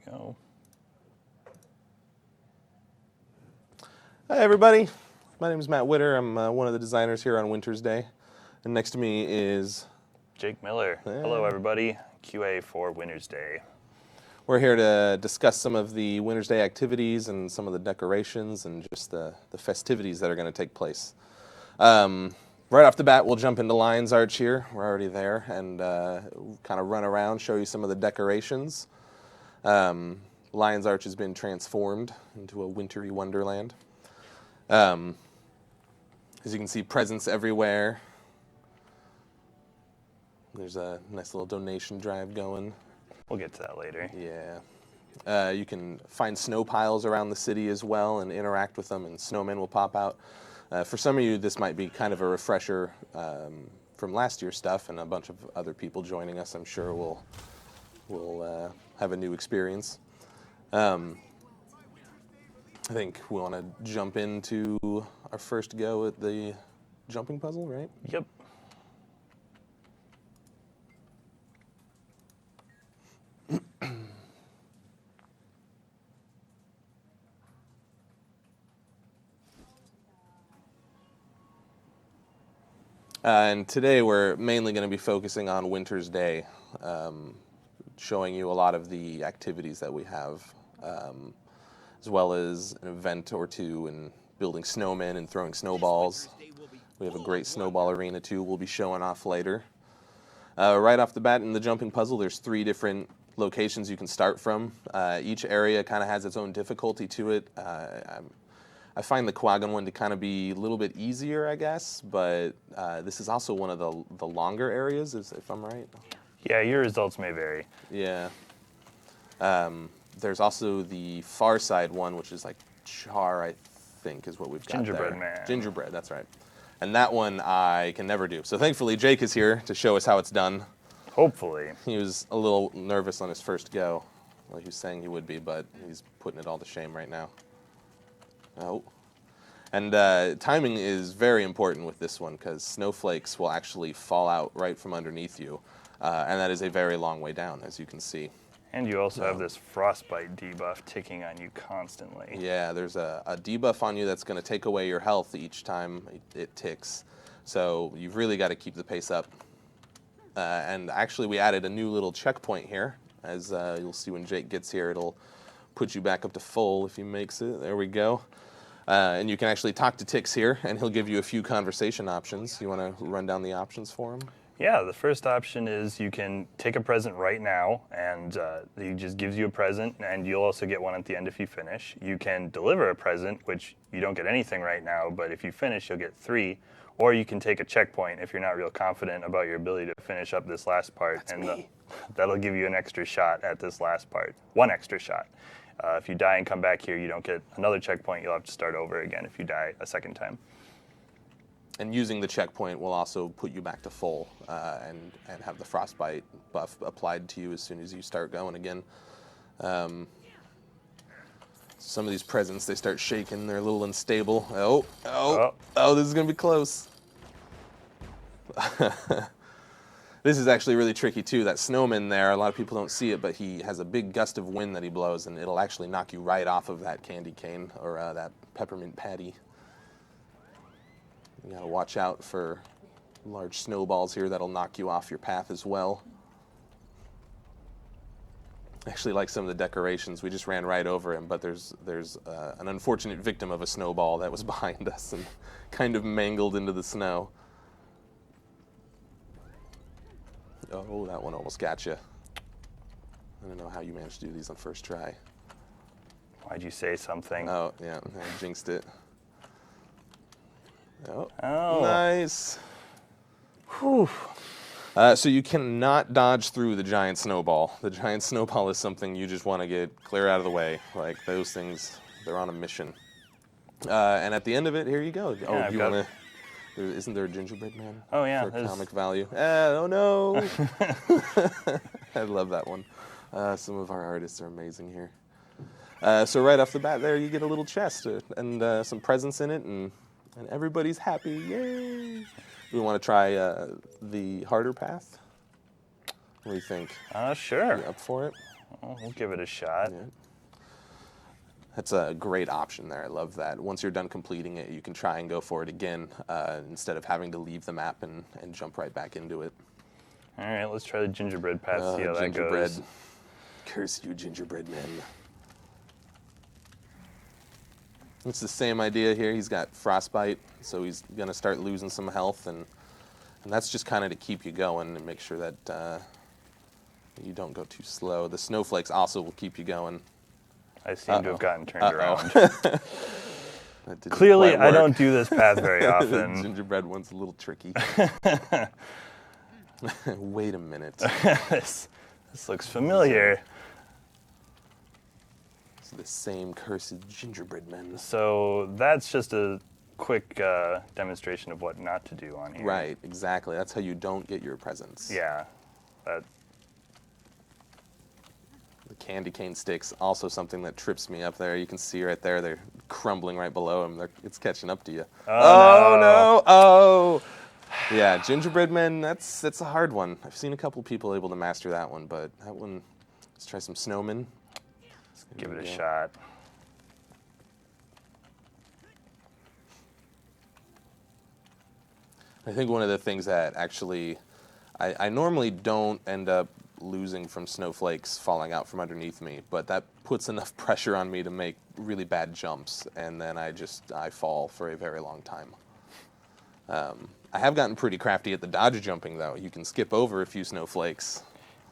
we go. Hi, everybody. My name is Matt Witter. I'm one of the designers here on Wintersday. And next to me is... Jake Miller. Hello, everybody. QA for Wintersday. We're here to discuss some of the Wintersday activities and some of the decorations and just the festivities that are going to take place. Right off the bat, we'll jump into Lion's Arch here. We're already there, and kind of run around, show you some of the decorations. Lion's Arch has been transformed into a wintry wonderland. As you can see, presents everywhere. There's a nice little donation drive going. We'll get to that later. Yeah. You can find snow piles around the city as well and interact with them, and snowmen will pop out. For some of you, this might be kind of a refresher from last year's stuff, and a bunch of other people joining us, I'm sure, will have a new experience. I think we want to jump into our first go at the jumping puzzle, right? Yep. And today we're mainly going to be focusing on Wintersday, showing you a lot of the activities that we have, as well as an event or two and building snowmen and throwing snowballs. We have a great snowball arena too we'll be showing off later. Right off the bat in the jumping puzzle, there's 3 different locations you can start from. Each area kind of has its own difficulty to it. I find the Quaggan one to kind of be a little bit easier, I guess, but this is also one of the longer areas, if I'm right. Yeah, your results may vary. Yeah. There's also the far side one, which is like Char, I think, is what we've got Gingerbread there. Man. Gingerbread, that's right. And that one I can never do. So thankfully, Jake is here to show us how it's done. Hopefully. He was a little nervous on his first go. Well, he was saying he would be, but he's putting it all to shame right now. Oh. And timing is very important with this one because snowflakes will actually fall out right from underneath you. And that is a very long way down, as you can see. And you also have this frostbite debuff ticking on you constantly. Yeah, there's a debuff on you that's going to take away your health each time it ticks. So you've really got to keep the pace up. And actually, we added a new little checkpoint here. As you'll see when Jake gets here, it'll put you back up to full if he makes it. There we go. And you can actually talk to Tix here, and he'll give you a few conversation options. You want to run down the options for him? Yeah, the first option is you can take a present right now, and he just gives you a present, and you'll also get one at the end if you finish. You can deliver a present, which you don't get anything right now, but if you finish, you'll get 3. Or you can take a checkpoint if you're not real confident about your ability to finish up this last part. That's me. That'll give you an extra shot at this last part. 1 extra shot. If you die and come back here, you don't get another checkpoint. You'll have to start over again if you die a second time. And using the checkpoint will also put you back to full and have the frostbite buff applied to you as soon as you start going again. Some of these presents, they start shaking. They're a little unstable. Oh, this is going to be close. This is actually really tricky, too. That snowman there, a lot of people don't see it, but he has a big gust of wind that he blows, and it'll actually knock you right off of that candy cane or that peppermint patty. You got to watch out for large snowballs here that'll knock you off your path as well. I actually like some of the decorations. We just ran right over him, but there's an unfortunate victim of a snowball that was behind us and kind of mangled into the snow. Oh, that one almost got you. I don't know how you managed to do these on first try. Why'd you say something? Oh, yeah, I jinxed it. Oh, Oh. Nice. Whew. So you cannot dodge through the giant snowball. The giant snowball is something you just want to get clear out of the way. Like those things, they're on a mission. And at the end of it, here you go. Yeah, you want to... Isn't there a gingerbread man? Oh, yeah. For comic value. Oh, no. I love that one. Some of our artists are amazing here. So right off the bat there, you get a little chest and some presents in it, and everybody's happy. Yay! We want to try the harder path. What do you think? Sure. You up for it? Well, we'll give it a shot. Yeah. That's a great option there. I love that. Once you're done completing it, you can try and go for it again instead of having to leave the map and jump right back into it. All right, let's try the Gingerbread Pass, see how that Gingerbread. goes. Curse you, gingerbread men. It's the same idea here. He's got frostbite, so he's going to start losing some health, and that's just kind of to keep you going and make sure that you don't go too slow. The snowflakes also will keep you going. I seem to have gotten turned around. Clearly, I don't do this path very often. The gingerbread one's a little tricky. Wait a minute. this looks familiar. It's the same cursed gingerbread men. So that's just a quick demonstration of what not to do on here. Right, exactly. That's how you don't get your presents. Yeah. The candy cane sticks, also something that trips me up there. You can see right there, they're crumbling right below him. It's catching up to you. Oh, no! Oh! Yeah, gingerbread men, that's a hard one. I've seen a couple people able to master that one, but that one, let's try some snowmen. Give it a shot. I think one of the things that actually, I normally don't end up losing from snowflakes falling out from underneath me, but that puts enough pressure on me to make really bad jumps, and then I fall for a very long time. I have gotten pretty crafty at the dodge jumping, though. You can skip over a few snowflakes.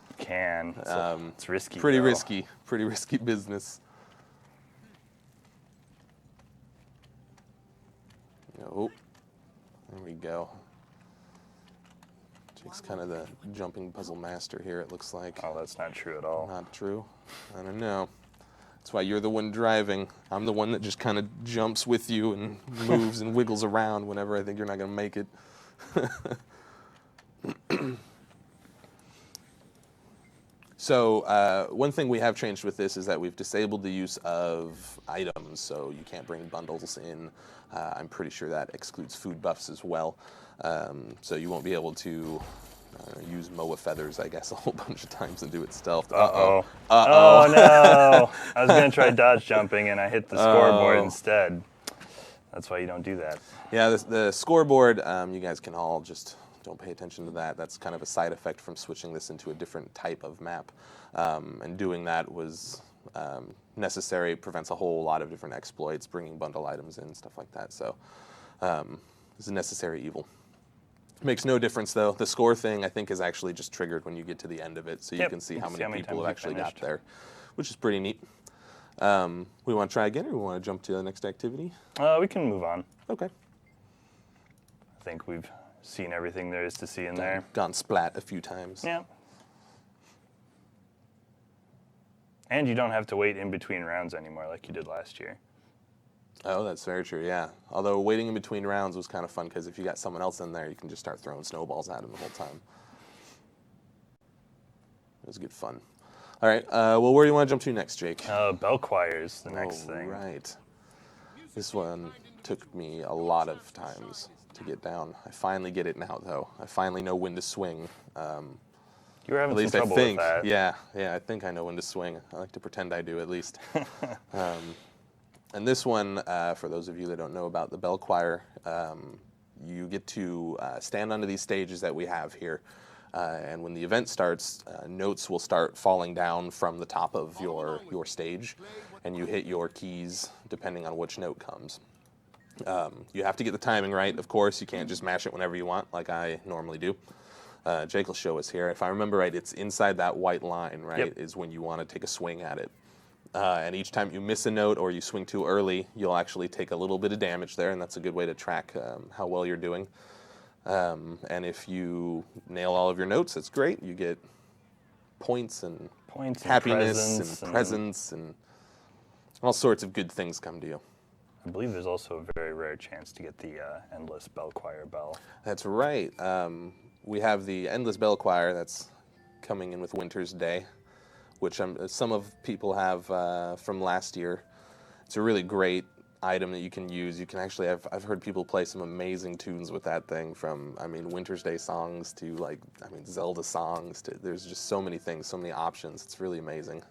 You can. It's risky. Pretty though. risky. Pretty risky business. Oh, there we go. Jake's kind of the jumping puzzle master here, it looks like. Oh, that's not true at all. Not true. I don't know. That's why you're the one driving. I'm the one that just kind of jumps with you and moves and wiggles around whenever I think you're not going to make it. So one thing we have changed with this is that we've disabled the use of items, so you can't bring bundles in. I'm pretty sure that excludes food buffs as well. So you won't be able to use Moa feathers, I guess, a whole bunch of times and do it stealth. Uh-oh. Oh, no. I was going to try dodge jumping, and I hit the scoreboard instead. That's why you don't do that. Yeah, the scoreboard, you guys can all just don't pay attention to that. That's kind of a side effect from switching this into a different type of map. And doing that was necessary, prevents a whole lot of different exploits, bringing bundle items in, stuff like that. So it's a necessary evil. Makes no difference, though. The score thing, I think, is actually just triggered when you get to the end of it, so you can see how many people have actually got there, which is pretty neat. We want to try again, or we want to jump to the next activity? We can move on. Okay. I think we've seen everything there is to see in there. Gone splat a few times. Yeah. And you don't have to wait in between rounds anymore like you did last year. Oh, that's very true, yeah. Although waiting in between rounds was kind of fun, because if you got someone else in there, you can just start throwing snowballs at them the whole time. It was good fun. All right, well, where do you want to jump to next, Jake? Bell choir's the next thing. Right. This one took me a lot of times to get down. I finally get it now, though. I finally know when to swing. You were having At least some trouble I think. with that. Yeah, I think I know when to swing. I like to pretend I do, at least. And this one, for those of you that don't know about the bell choir, you get to stand onto these stages that we have here. And when the event starts, notes will start falling down from the top of your stage, and you hit your keys depending on which note comes. You have to get the timing right, of course. You can't just mash it whenever you want, like I normally do. Jake will show us here. If I remember right, it's inside that white line, right, Yep. is when you want to take a swing at it. And each time you miss a note or you swing too early, you'll actually take a little bit of damage there, and that's a good way to track how well you're doing. And if you nail all of your notes, that's great. You get points and happiness and presents and all sorts of good things come to you. I believe there's also a very rare chance to get the endless bell choir bell. That's right. We have the endless bell choir that's coming in with Wintersday, which some of people have from last year. It's a really great item that you can use. You can actually have, I've heard people play some amazing tunes with that thing, from, I mean, Wintersday songs to, like, I mean, Zelda songs to, there's just so many things, so many options. It's really amazing.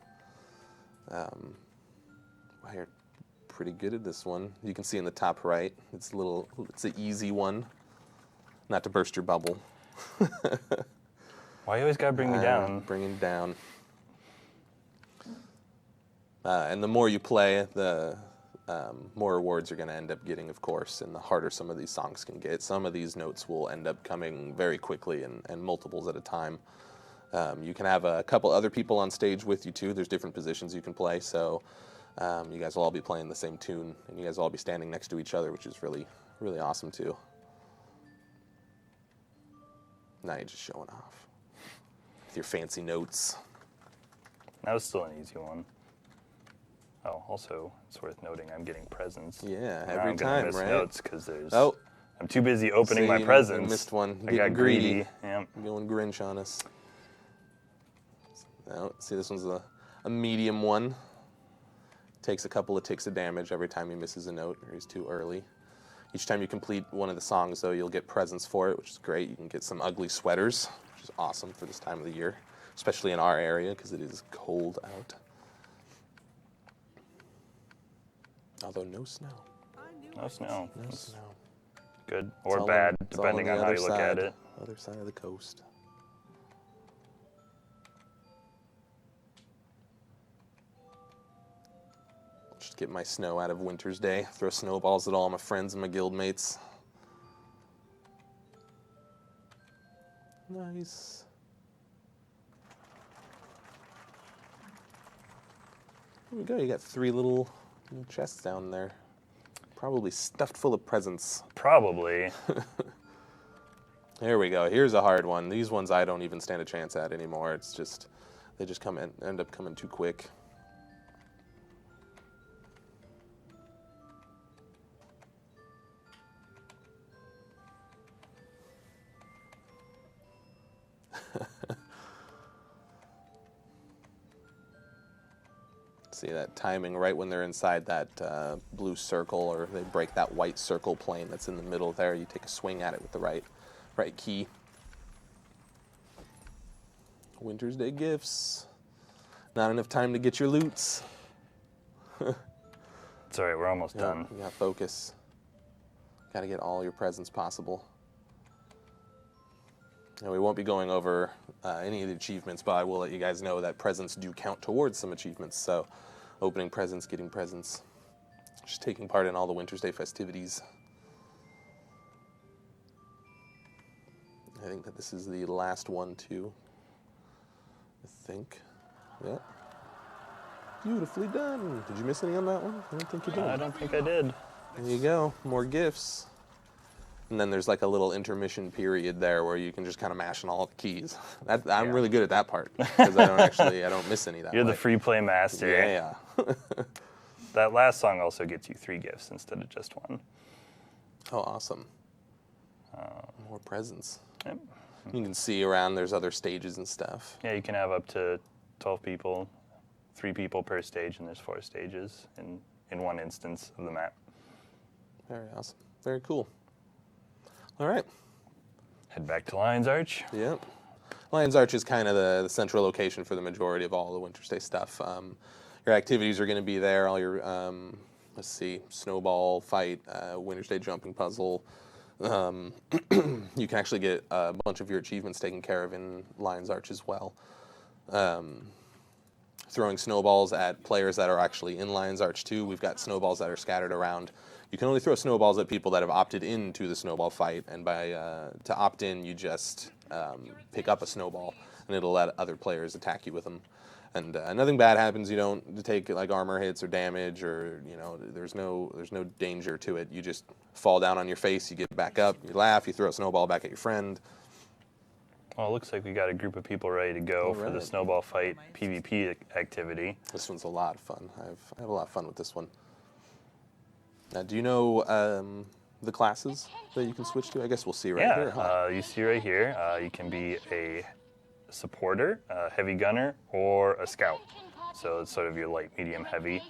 You're pretty good at this one. You can see in the top right, it's an easy one. Not to burst your bubble. Why you always gotta bring me down? Bringing down. And the more you play, the more rewards you're going to end up getting, of course, and the harder some of these songs can get. Some of these notes will end up coming very quickly and multiples at a time. You can have a couple other people on stage with you, too. There's different positions you can play, so you guys will all be playing the same tune, and you guys will all be standing next to each other, which is really, really awesome, too. Now you're just showing off with your fancy notes. That was still an easy one. Oh, also, it's worth noting I'm getting presents. Yeah, now every I'm gonna time, miss right? notes because there's. Oh, I'm too busy opening my you presents. missed one. I got greedy. Yep. Going Grinch on us. Now, see, this one's a medium one. Takes a couple of ticks of damage every time he misses a note or he's too early. Each time you complete one of the songs, though, you'll get presents for it, which is great. You can get some ugly sweaters, which is awesome for this time of the year, especially in our area because it is cold out. Although no snow. No snow. No That's snow. good or bad, depending on how you look at it. Other side of the coast. Just get my snow out of Wintersday. Throw snowballs at all my friends and my guild mates. Nice. There we go. You got 3 little chests down there. Probably stuffed full of presents. Probably. There we go. Here's a hard one. These ones I don't even stand a chance at anymore. It's just, they just end up coming too quick. See that timing right when they're inside that blue circle, or they break that white circle plane that's in the middle there. You take a swing at it with the right key. Wintersday gifts. Not enough time to get your loots. It's all right. We're almost done. You gotta focus. Gotta get all your presents possible. And we won't be going over any of the achievements, but I will let you guys know that presents do count towards some achievements. So opening presents, getting presents, just taking part in all the Wintersday festivities. I think that this is the last one, too. I think. Yeah. Beautifully done. Did you miss any on that one? I don't think you did. I don't think I did. There you go. More gifts. And then there's like a little intermission period there where you can just kind of mash on all the keys. I'm really good at that part because I don't miss any that You're way. the free play master. Yeah. That last song also gets you 3 gifts instead of just 1. Oh, awesome. More presents. Yep. You can see around there's other stages and stuff. Yeah, you can have up to 12 people, 3 people per stage, and there's 4 stages in one instance of the map. Very awesome. Very cool. All right. Head back to Lion's Arch. Yep. Lion's Arch is kind of the central location for the majority of all the Wintersday stuff. Your activities are going to be there. All your, let's see, Snowball Fight, Wintersday Jumping Puzzle. You can actually get a bunch of your achievements taken care of in Lion's Arch as well. Throwing snowballs at players that are actually in Lion's Arch too. We've got snowballs that are scattered around. You can only throw snowballs at people that have opted into the Snowball Fight, and to opt in, you just pick up a snowball, and it'll let other players attack you with them. And nothing bad happens. You don't take like armor hits or damage, or there's no danger to it. You just fall down on your face, you get back up, you laugh, you throw a snowball back at your friend. Well, it looks like we got a group of people ready to go for the Snowball Fight PvP activity. This one's a lot of fun. I have a lot of fun with this one. Now, do you know the classes that you can switch to? I guess we'll see right here. Huh? You see right here, you can be a supporter, a heavy gunner, or a scout. So it's sort of your light, medium, heavy.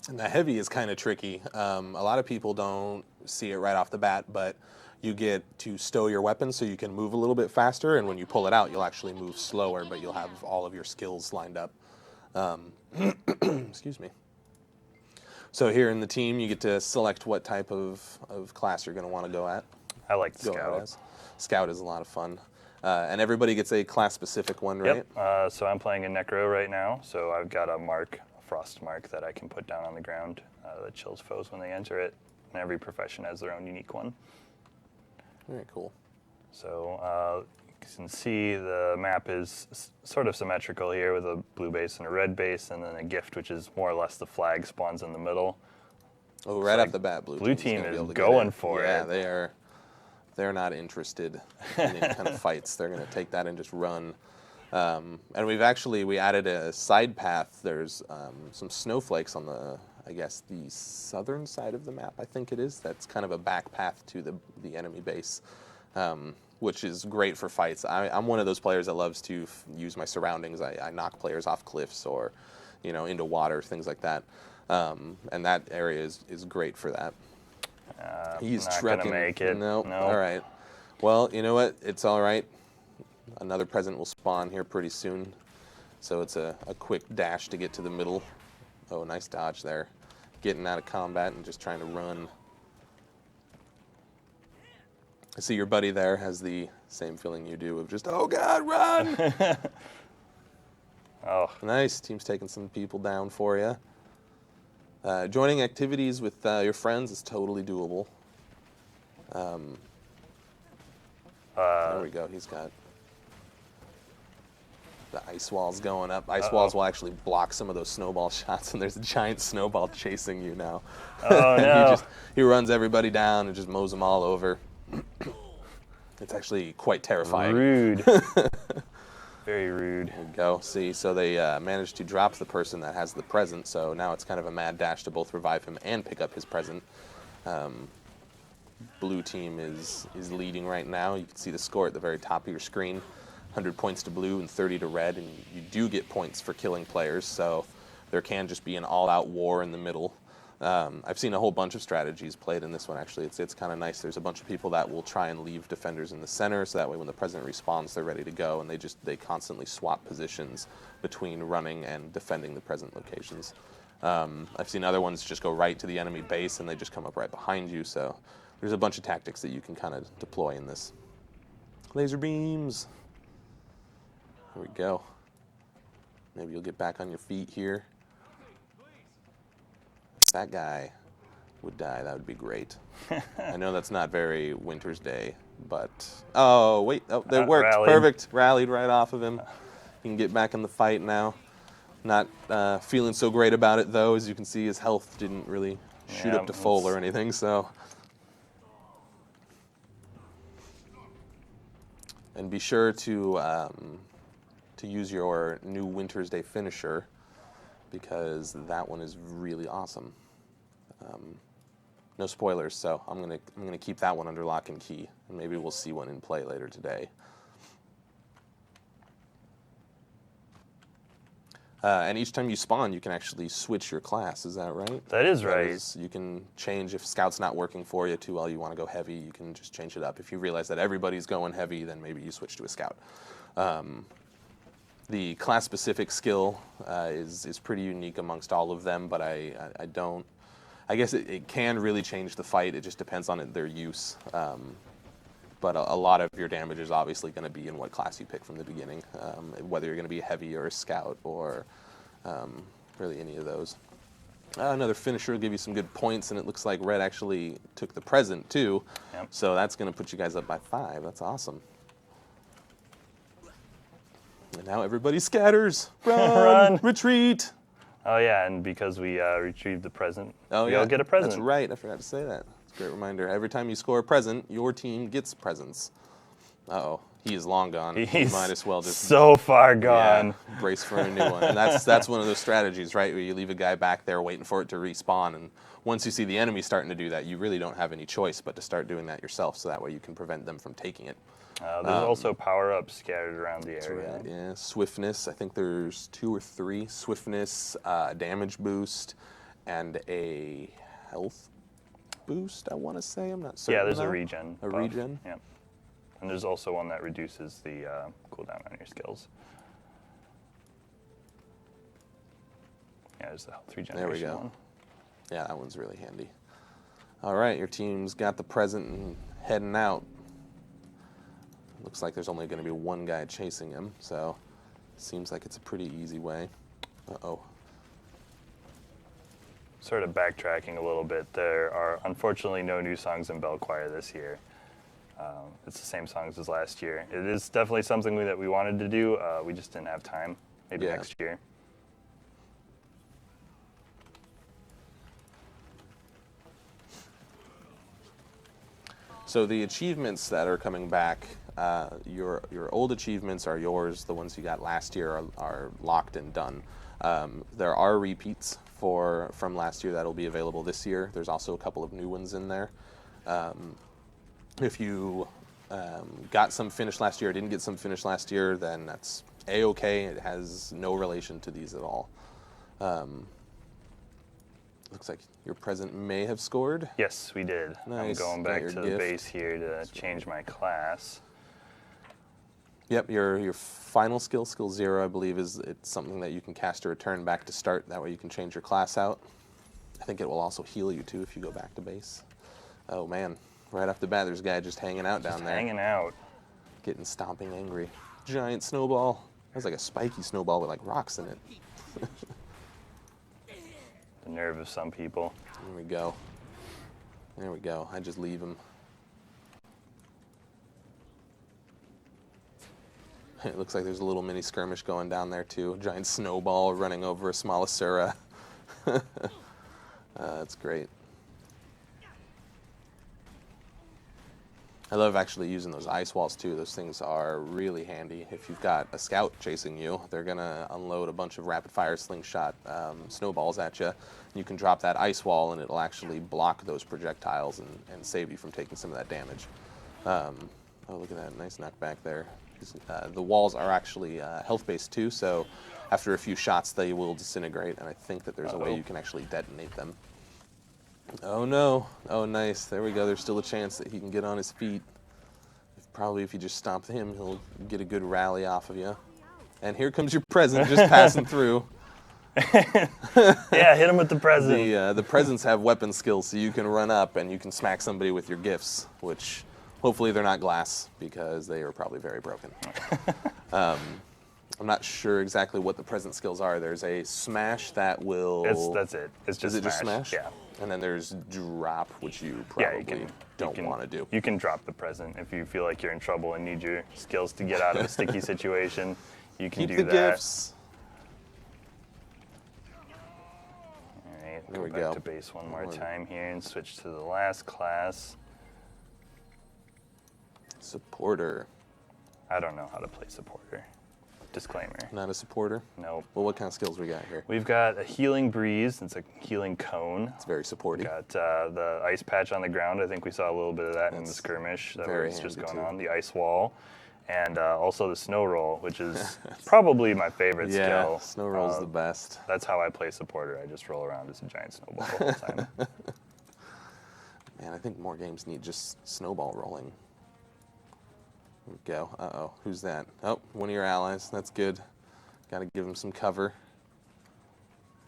And the heavy is kind of tricky. A lot of people don't see it right off the bat, but you get to stow your weapon so you can move a little bit faster, and when you pull it out, you'll actually move slower, but you'll have all of your skills lined up. Excuse me. So here in the team, you get to select what type of class you're going to want to go at. I like Go Scout. as. Scout is a lot of fun. And everybody gets a class-specific one, right? Yep. So I'm playing a Necro right now, so I've got a mark, a frost mark that I can put down on the ground that chills foes when they enter it. And every profession has their own unique one. Very cool. So you can see the map is sort of symmetrical here with a blue base and a red base, and then a gift, which is more or less the flag spawns in the middle. Oh, right off the bat, blue team is going for it. Yeah, they're not interested in any kind of fights. They're going to take that and just run. And we added a side path. There's some snowflakes on the southern side of the map, I think it is. That's kind of a back path to the enemy base, which is great for fights. I'm one of those players that loves to use my surroundings. I knock players off cliffs or, into water, things like that. And that area is great for that. He's not trucking. Gonna make it. No. No. All right. Well, you know what? It's all right. Another present will spawn here pretty soon. So it's a quick dash to get to the middle. Oh, nice dodge there. Getting out of combat and just trying to run. I see your buddy there has the same feeling you do of just, oh God, run! Oh. Nice. Team's taking some people down for you. Joining activities with your friends is totally doable. There we go. He's got the ice walls going up. Ice walls will actually block some of those snowball shots, and there's a giant snowball chasing you now. Oh, no. he runs everybody down and just mows them all over. It's actually quite terrifying. Rude. Very rude. There we go. See, so they managed to drop the person that has the present, so now it's kind of a mad dash to both revive him and pick up his present. Blue team is leading right now. You can see the score at the very top of your screen. 100 points to blue and 30 to red, and you do get points for killing players, so there can just be an all-out war in the middle. I've seen a whole bunch of strategies played in this one, actually. It's kind of nice. There's a bunch of people that will try and leave defenders in the center, so that way when the president respawns, they're ready to go, and they constantly swap positions between running and defending the present locations. I've seen other ones just go right to the enemy base, and they just come up right behind you, so there's a bunch of tactics that you can kind of deploy in this. Laser beams. There we go. Maybe you'll get back on your feet here. If that guy would die, that would be great. I know that's not very Wintersday, but... Oh, wait. Oh, that worked. Rallied. Perfect. Rallied right off of him. He can get back in the fight now. Not feeling so great about it, though. As you can see, his health didn't really shoot up to full or anything, so... And be sure to use your new Wintersday finisher, because that one is really awesome. No spoilers, so I'm gonna keep that one under lock and key, and maybe we'll see one in play later today. And each time you spawn, you can actually switch your class. Is that right? That is right. You can change if Scout's not working for you too well. You want to go heavy, you can just change it up. If you realize that everybody's going heavy, then maybe you switch to a Scout. The class-specific skill is pretty unique amongst all of them, but I guess it can really change the fight. It just depends on their use. But a lot of your damage is obviously going to be in what class you pick from the beginning, whether you're going to be a heavy or a scout or really any of those. Another finisher will give you some good points, and it looks like red actually took the present too. Yep. So that's going to put you guys up by 5. That's awesome. And now everybody scatters. Run! Retreat! Oh yeah, and because we retrieved the present, Oh, we all get a present. That's right. I forgot to say that. It's a great reminder. Every time you score a present, your team gets presents. Uh-oh. He is long gone. He's you might as well just so far gone. Brace for a new one. And that's one of those strategies, right, where you leave a guy back there waiting for it to respawn. And once you see the enemy starting to do that, you really don't have any choice but to start doing that yourself, so that way you can prevent them from taking it. There's also power-ups scattered around the area. Right, yeah. Swiftness, I think there's 2 or 3. Swiftness, damage boost, and a health boost, I want to say. I'm not certain. Yeah, there's though. a regen. A buff. regen? Yep. And there's also one that reduces the cooldown on your skills. Yeah, there's the health regeneration There we go. one. Yeah, that one's really handy. All right, your team's got the present and heading out. Looks like there's only going to be one guy chasing him, so seems like it's a pretty easy way. Uh-oh. Sort of backtracking a little bit, there are unfortunately no new songs in Bell Choir this year. It's the same songs as last year. It is definitely something that we wanted to do. We just didn't have time. Maybe next year. So the achievements that are coming back, your old achievements are yours. The ones you got last year are locked and done. There are repeats from last year that'll be available this year. There's also a couple of new ones in there. If you got some finished last year or didn't get some finished last year, then that's A-okay. It has no relation to these at all. Looks like your present may have scored. Yes, we did. Nice. I'm going back to the base here to change my class. Yep, your final skill 0, I believe, it's something that you can cast a return back to start. That way you can change your class out. I think it will also heal you too if you go back to base. Oh man, right off the bat, there's a guy just hanging out down there. Hanging out. Getting stomping angry. Giant snowball. That was like a spiky snowball with like rocks in it. The nerve of some people. There we go. There we go. I just leave him. It looks like there's a little mini skirmish going down there too. Giant snowball running over a small Asura. That's great. I love actually using those ice walls too. Those things are really handy. If you've got a scout chasing you, they're gonna unload a bunch of rapid fire slingshot snowballs at you. You can drop that ice wall and it'll actually block those projectiles and save you from taking some of that damage. Oh, look at that, nice knockback there. The walls are actually health-based too, so after a few shots they will disintegrate, and I think that there's a way you can actually detonate them. Oh no, oh nice, there we go, there's still a chance that he can get on his feet. Probably if you just stomp him, he'll get a good rally off of you. And here comes your present just passing through. Yeah, hit him with the present. The presents have weapon skills, so you can run up and you can smack somebody with your gifts, which hopefully they're not glass because they are probably very broken. I'm not sure exactly what the present skills are. There's a smash that will... That's it. It's just Is it just smash? Yeah. And then there's drop, which you probably don't want to do. You can drop the present if you feel like you're in trouble and need your skills to get out of a sticky situation. You can do that. Keep the gifts. All right, There we back go. to base one more time here and switch to the last class. Supporter. I don't know how to play supporter. Disclaimer. Not a supporter? Nope. Well, what kind of skills we got here? We've got a healing breeze. It's a healing cone. It's very supportive. Got the ice patch on the ground. I think we saw a little bit of that in the skirmish that was just going on. The ice wall. And also the snow roll, which is probably my favorite skill. Yeah, snow roll's the best. That's how I play supporter. I just roll around as a giant snowball the whole time. Man, I think more games need just snowball rolling. There we go. Uh-oh. Who's that? Oh, one of your allies. That's good. Got to give him some cover.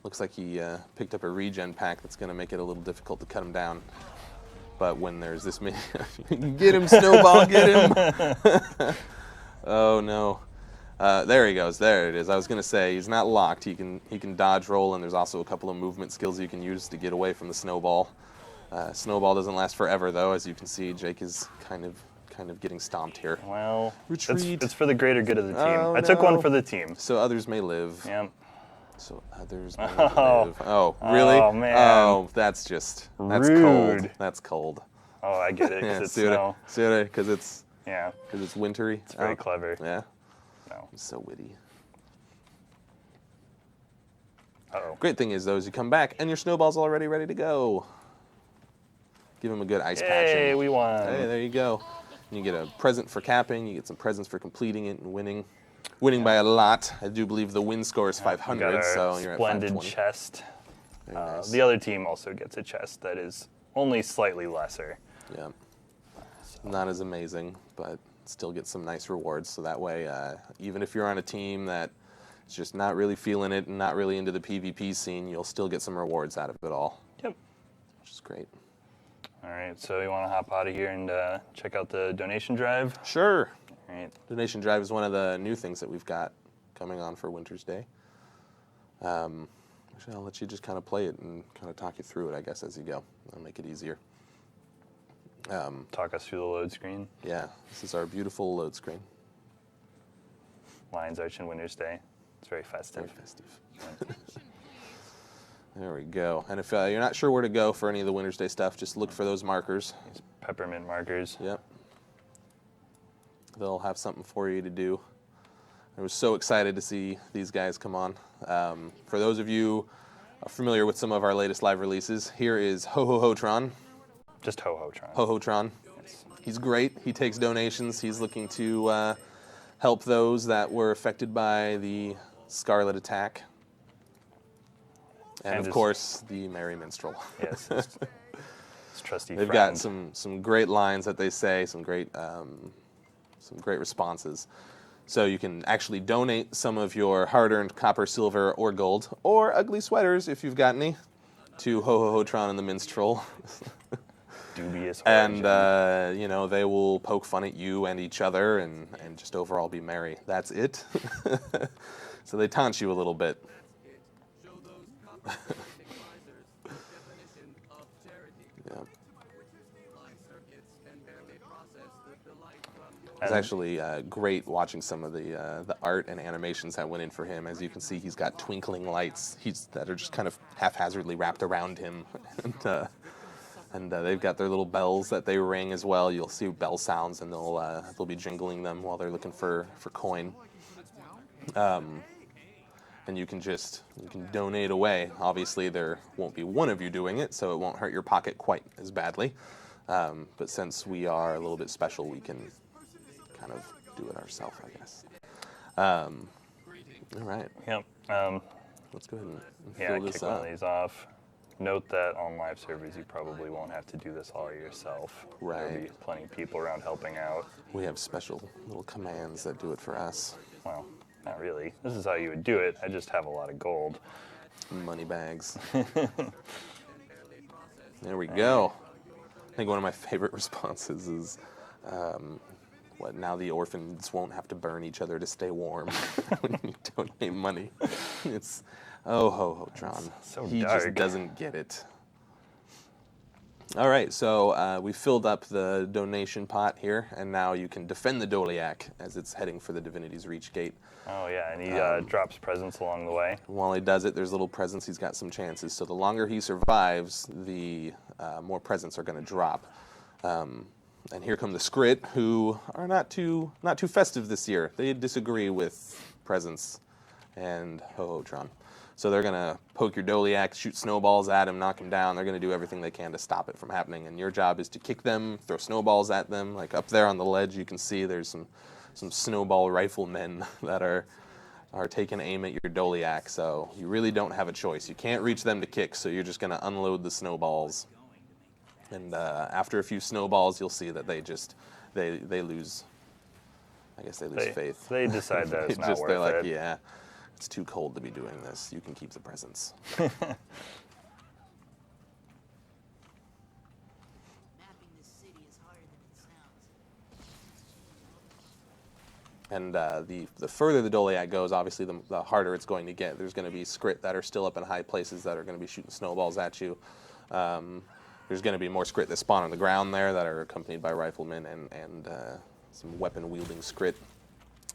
Looks like he picked up a regen pack that's going to make it a little difficult to cut him down. But when there's this many... Get him, Snowball, get him! Oh, no. There he goes. There it is. I was going to say, he's not locked. He can dodge roll, and there's also a couple of movement skills you can use to get away from the Snowball. Snowball doesn't last forever, though. As you can see, Jake is kind of getting stomped here. Well, Retreat. it's for the greater good of the team. Oh, I took one for the team. So others may live. Yep. So others may live. Oh, really? Oh, man. Oh, that's Rude. cold. That's cold. Oh, I get it, because it's snow. Because it's Yeah. because it's wintry. It's very clever. Yeah. No. It's so witty. Uh-oh. Great thing is, though, is you come back and your Snowball's already ready to go. Give him a good ice patch. Hey, we won. Hey, there you go. You get a present for capping. You get some presents for completing it and winning. Winning by a lot. I do believe the win score is 500, Got our so you're at splendid 520. chest. Very nice. The other team also gets a chest that is only slightly lesser. Yeah. Not as amazing, but still get some nice rewards. So that way, even if you're on a team that is just not really feeling it and not really into the PvP scene, you'll still get some rewards out of it all. Yep. Which is great. All right, so you want to hop out of here and check out the donation drive? Sure. All right. Donation drive is one of the new things that we've got coming on for Wintersday. Actually, I'll let you just kind of play it and kind of talk you through it, I guess, as you go. That'll make it easier. Talk us through the load screen. Yeah, this is our beautiful load screen. Lions Arch and Wintersday. It's very festive. Very festive. There we go. And if you're not sure where to go for any of the Wintersday stuff, just look for those markers. These peppermint markers. Yep. They'll have something for you to do. I was so excited to see these guys come on. For those of you familiar with some of our latest live releases, here is Ho-Ho-Ho-Tron. Just Ho-Ho-Tron. Ho-Ho-Tron. He's great. He takes donations. He's looking to help those that were affected by the Scarlet Attack. And of course, the Merry Minstrel. Yes, it's trusty They've friend. got some great lines that they say, some great responses. So you can actually donate some of your hard-earned copper, silver, or gold, or ugly sweaters if you've got any, to Ho-Ho-Ho-Tron and the Minstrel. Dubious And, origin. they will poke fun at you and each other and just overall be merry. That's it. So they taunt you a little bit. Yeah. It's actually great watching some of the art and animations that went in for him. As you can see, he's got twinkling lights that are just kind of haphazardly wrapped around him. And they've got their little bells that they ring as well. You'll see bell sounds, and they'll be jingling them while they're looking for coin. And you can donate away. Obviously, there won't be one of you doing it, so it won't hurt your pocket quite as badly. But since we are a little bit special, we can kind of do it ourselves, I guess. All right. Yep. Let's go ahead and Yeah, fill this kick one up. of these off. Note that on live servers, you probably won't have to do this all yourself. There'll be Right. plenty of people around helping out. We have special little commands that do it for us. Well, not really. This is how you would do it. I just have a lot of gold. Money bags. There we go. I think one of my favorite responses is, now the orphans won't have to burn each other to stay warm when you donate money. It's, Ho-Ho-Tron. So He dark. just doesn't get it. All right, so we filled up the donation pot here, and now you can defend the Doliac as it's heading for the Divinity's Reach gate. Oh, yeah, and he drops presents along the way. While he does it, there's little presents. He's got some chances. So the longer he survives, the more presents are going to drop. And here come the Skrit, who are not too festive this year. They disagree with presents and Ho-Ho-Tron. So they're going to poke your Doliac, shoot snowballs at him, knock him down. They're going to do everything they can to stop it from happening. And your job is to kick them, throw snowballs at them. Like up there on the ledge, you can see there's some snowball riflemen that are taking aim at your Doliac. So you really don't have a choice. You can't reach them to kick, so you're just going to unload the snowballs. And after a few snowballs, you'll see that they lose. I guess they lose faith. They decide that it's not worth they're like, it. yeah, it's too cold to be doing this. You can keep the presents. Mapping this city is harder than it sounds. And the further the Doliac goes, obviously, the harder it's going to get. There's going to be Skrit that are still up in high places that are going to be shooting snowballs at you. There's going to be more Skrit that spawn on the ground there that are accompanied by riflemen and some weapon-wielding Skrit.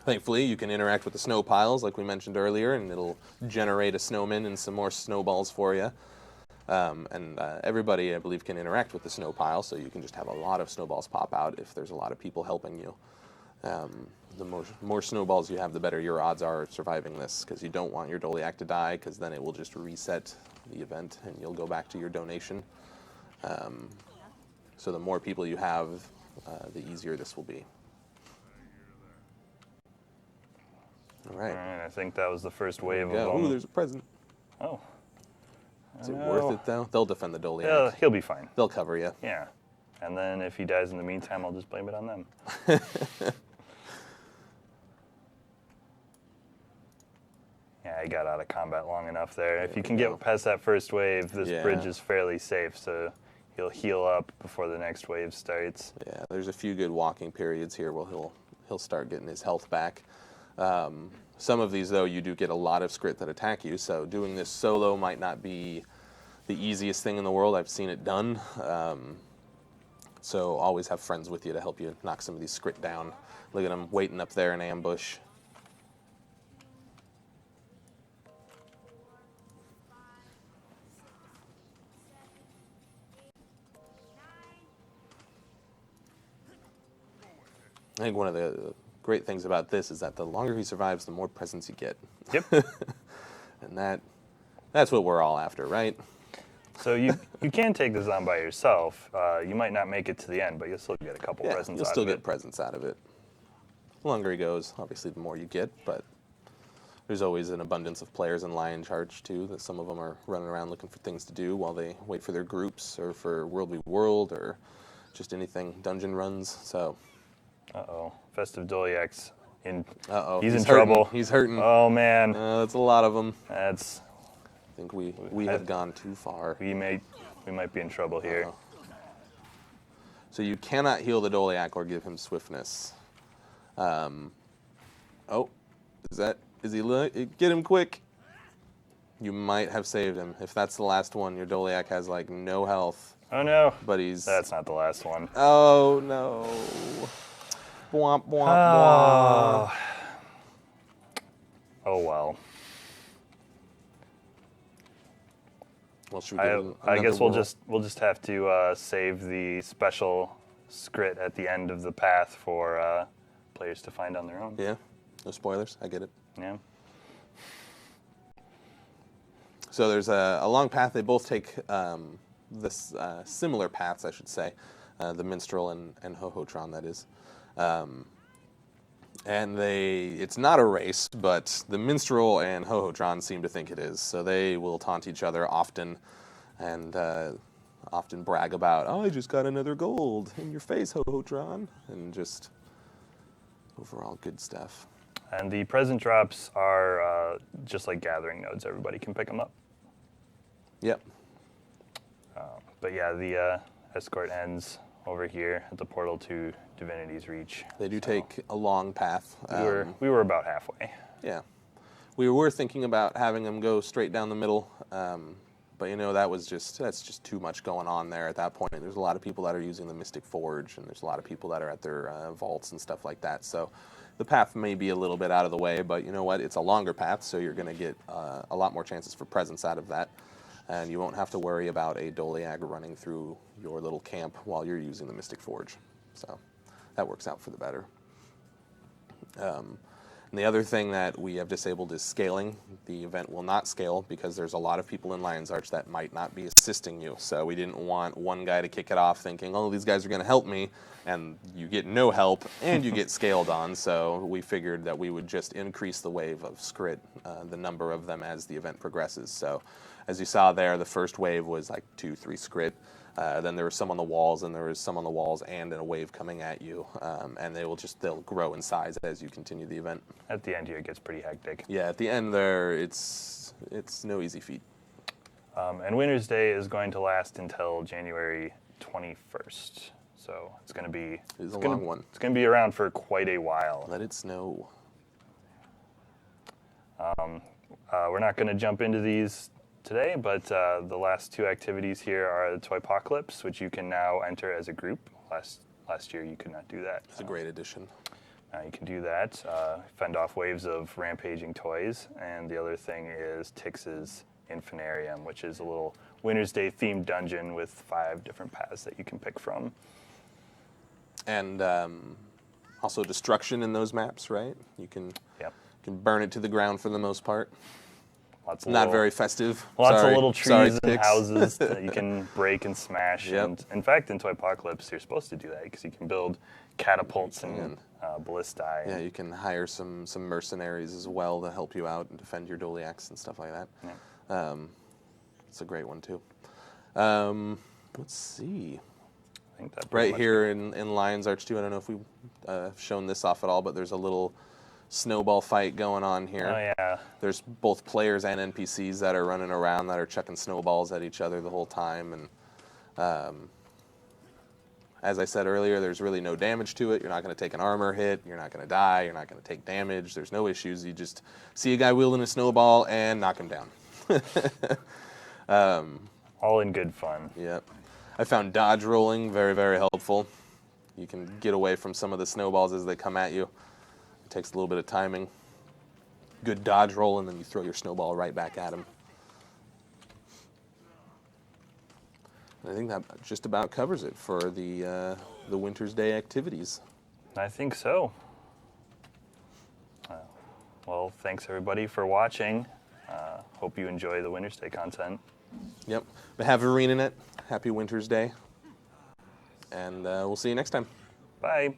Thankfully, you can interact with the snow piles, like we mentioned earlier, and it'll generate a snowman and some more snowballs for you. And everybody, I believe, can interact with the snow pile, so you can just have a lot of snowballs pop out if there's a lot of people helping you. The more snowballs you have, the better your odds are of surviving this, because you don't want your Doliac to die, because then it will just reset the event, and you'll go back to your donation. So the more people you have, the easier this will be. All right. All right, I think that was the first wave of Yeah. them. Ooh, there's a present. Oh. All Is it worth it though? They'll defend the Yeah, Doliac. he'll be fine. They'll cover you. Yeah. And then if he dies in the meantime, I'll just blame it on them. Yeah, I got out of combat long enough there. If you can get past that first wave, this bridge is fairly safe, so he'll heal up before the next wave starts. Yeah, there's a few good walking periods here where he'll start getting his health back. Some of these, though, you do get a lot of script that attack you, so doing this solo might not be the easiest thing in the world. I've seen it done. So always have friends with you to help you knock some of these script down. Look at them waiting up there in ambush. I think one of the great things about this is that the longer he survives, the more presents you get. Yep. And that's what we're all after, right? So you can take this on by yourself. You might not make it to the end, but you'll still get a couple presents out of it. You'll still get presents out of it. The longer he goes, obviously, the more you get, but there's always an abundance of players in Lion Charge, too, that some of them are running around looking for things to do while they wait for their groups or for World v. World or just anything, dungeon runs, so... Uh-oh. Festive Doliac's in. Uh-oh. He's in trouble. He's hurting. Oh, man. That's a lot of them. I think we have gone too far. We might be in trouble here. So you cannot heal the Doliac or give him swiftness. Is he get him quick? You might have saved him. If that's the last one, your Doliac has like no health. Oh no. But That's not the last one. Oh no. Bwomp, bwomp, bwomp. Oh well. Well, should we get I guess we'll roll? just have to save the special script at the end of the path for players to find on their own. Yeah. No spoilers. I get it. Yeah. So there's a long path. They both take similar paths, I should say. The Minstrel and Ho-Ho-Tron, that is. And it's not a race, but the Minstrel and Ho-Ho-Tron seem to think it is. So they will taunt each other often and often brag about, oh, I just got another gold in your face, Ho-Ho-Tron. And just overall good stuff. And the present drops are just like gathering nodes. Everybody can pick them up. Yep. But yeah, the escort ends over here at the portal to Divinity's Reach. They do take a long path. We were about halfway. Yeah. We were thinking about having them go straight down the middle, but you know, that's just too much going on there at that point. There's a lot of people that are using the Mystic Forge, and there's a lot of people that are at their vaults and stuff like that. So the path may be a little bit out of the way, but you know what? It's a longer path, so you're going to get a lot more chances for presence out of that. And you won't have to worry about a Doliac running through your little camp while you're using the Mystic Forge. So that works out for the better. And the other thing that we have disabled is scaling. The event will not scale because there's a lot of people in Lion's Arch that might not be assisting you. So we didn't want one guy to kick it off thinking, oh, these guys are going to help me, and you get no help and you get scaled on. So we figured that we would just increase the wave of Scrit, the number of them as the event progresses. So as you saw there, the first wave was like 2-3 Scrit. Then there was some on the walls, and there was some on the walls and a wave coming at you. And they'll grow in size as you continue the event. At the end here, it gets pretty hectic. Yeah, at the end there, it's no easy feat. And Wintersday is going to last until January 21st. So it's going to be... It's a long one. It's going to be around for quite a while. Let it snow. We're not going to jump into these today, but the last two activities here are the Toypocalypse, which you can now enter as a group. Last year you could not do that. It's a great addition. Now you can do that, fend off waves of rampaging toys, and the other thing is Tix's Infinarium, which is a little Wintersday themed dungeon with 5 different paths that you can pick from. And also destruction in those maps, right? You can burn it to the ground for the most part. Not very festive. Lots of little trees and Tix. houses that you can break and smash. Yep. And in fact, in Toypocalypse, you're supposed to do that because you can build catapults and ballistae. Yeah, you can hire some mercenaries as well to help you out and defend your Doliacs and stuff like that. Yeah. It's a great one too. Let's see. I think that pretty Right much- here in Lion's Arch too. I don't know if we've shown this off at all, but there's a little snowball fight going on here. Oh yeah. There's both players and NPCs that are running around that are chucking snowballs at each other the whole time. And as I said earlier, there's really no damage to it. You're not going to take an armor hit. You're not going to die. You're not going to take damage. There's no issues. You just see a guy wielding a snowball and knock him down. All in good fun. Yep. I found dodge rolling very, very helpful. You can get away from some of the snowballs as they come at you. It takes a little bit of timing. Good dodge roll, and then you throw your snowball right back at him. And I think that just about covers it for the Wintersday activities. I think so. Well, thanks everybody for watching. Hope you enjoy the Wintersday content. Yep. But have ArenaNet. Happy Wintersday. And we'll see you next time. Bye.